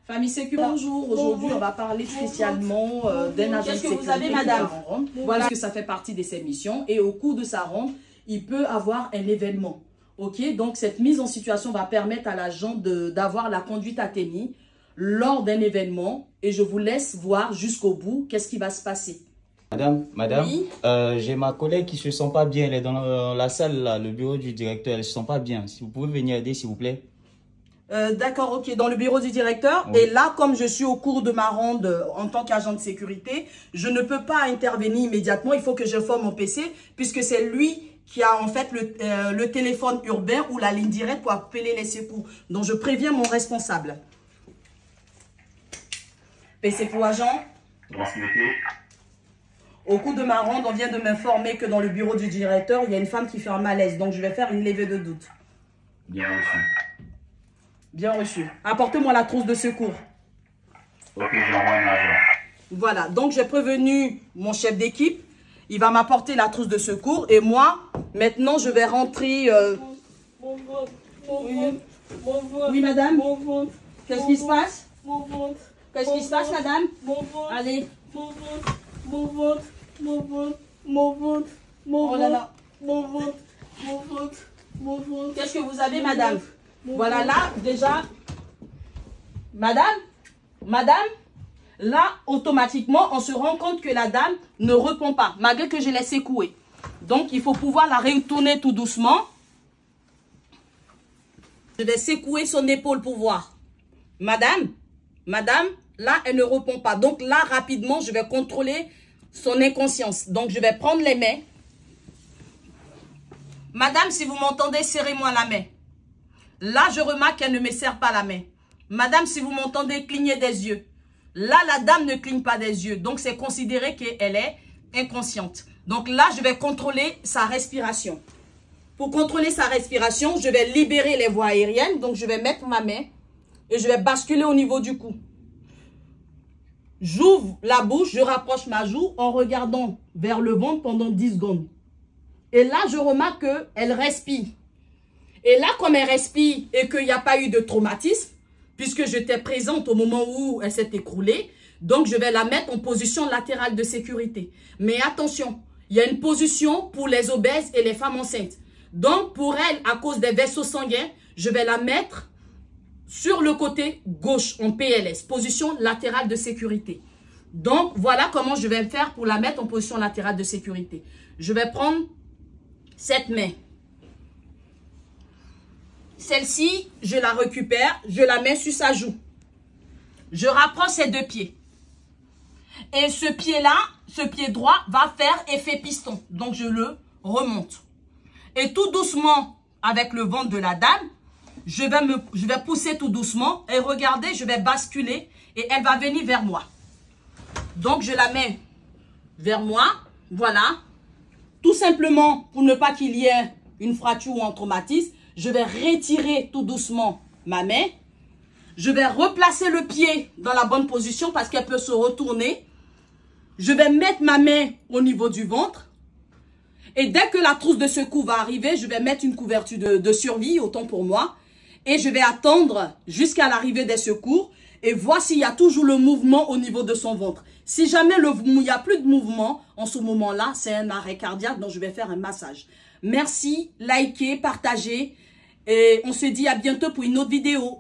Famille Sécu, bonjour. Aujourd'hui, on va parler spécialement d'un agent de sécurité. Qu'est-ce que vous avez, madame? Voilà, que ça fait partie de ses missions. Et au cours de sa ronde, il peut avoir un événement. Ok, donc cette mise en situation va permettre à l'agent d'avoir la conduite à tenir lors d'un événement. Et je vous laisse voir jusqu'au bout qu'est-ce qui va se passer. Madame, oui? J'ai ma collègue qui ne se sent pas bien. Elle est dans la salle, là, le bureau du directeur. Elle ne se sent pas bien. Si vous pouvez venir aider, s'il vous plaît. D'accord, ok. Dans le bureau du directeur. Oui. Et là, comme je suis au cours de ma ronde en tant qu'agent de sécurité, je ne peux pas intervenir immédiatement. Il faut que je forme mon PC puisque c'est lui qui a en fait le téléphone urbain ou la ligne directe pour appeler les secours. Donc, je préviens mon responsable. PC pour agent. Transmettez. Au cours de ma ronde, on vient de m'informer que dans le bureau du directeur, il y a une femme qui fait un malaise. Donc, je vais faire une levée de doute. Bien reçu. Bien reçu. Apportez-moi la trousse de secours. Ok, j'envoie un agent. Voilà. Donc, j'ai prévenu mon chef d'équipe. Il va m'apporter la trousse de secours. Et moi, maintenant, je vais rentrer... Oui, madame. Qu'est-ce qui se passe? Qu'est-ce qui se passe, madame? Allez. Oh là là. Qu'est-ce que vous avez, madame? Voilà, là, déjà. Madame, là, automatiquement, on se rend compte que la dame ne répond pas, malgré que je l'ai secouée. Donc, il faut pouvoir la retourner tout doucement. Je vais secouer son épaule pour voir. Madame, là, elle ne répond pas. Donc, là, rapidement, je vais contrôler son inconscience. Donc, je vais prendre les mains. Madame, si vous m'entendez, serrez-moi la main. Là, je remarque qu'elle ne me serre pas la main. Madame, si vous m'entendez, clignez des yeux. Là, la dame ne cligne pas des yeux. Donc, c'est considéré qu'elle est inconsciente. Donc là, je vais contrôler sa respiration. Pour contrôler sa respiration, je vais libérer les voies aériennes. Donc, je vais mettre ma main et je vais basculer au niveau du cou. J'ouvre la bouche, je rapproche ma joue en regardant vers le ventre pendant 10 secondes. Et là, je remarque qu'elle respire. Et là, comme elle respire et qu'il n'y a pas eu de traumatisme, puisque j'étais présente au moment où elle s'est écroulée, donc je vais la mettre en position latérale de sécurité. Mais attention, il y a une position pour les obèses et les femmes enceintes. Donc, pour elle, à cause des vaisseaux sanguins, je vais la mettre sur le côté gauche en PLS, position latérale de sécurité. Donc, voilà comment je vais faire pour la mettre en position latérale de sécurité. Je vais prendre cette main. Celle-ci, je la récupère, je la mets sur sa joue. Je rapproche ses deux pieds. Et ce pied-là, ce pied droit, va faire effet piston. Donc, je le remonte. Et tout doucement, avec le ventre de la dame, je vais pousser tout doucement. Et regardez, je vais basculer et elle va venir vers moi. Donc, je la mets vers moi. Voilà. Tout simplement, pour ne pas qu'il y ait une fracture ou un traumatisme, je vais retirer tout doucement ma main. Je vais replacer le pied dans la bonne position parce qu'elle peut se retourner. Je vais mettre ma main au niveau du ventre. Et dès que la trousse de secours va arriver, je vais mettre une couverture de survie, autant pour moi. Et je vais attendre jusqu'à l'arrivée des secours et voir s'il y a toujours le mouvement au niveau de son ventre. Si jamais il n'y a plus de mouvement, en ce moment-là, c'est un arrêt cardiaque, donc je vais faire un massage. Merci, likez, partagez et on se dit à bientôt pour une autre vidéo.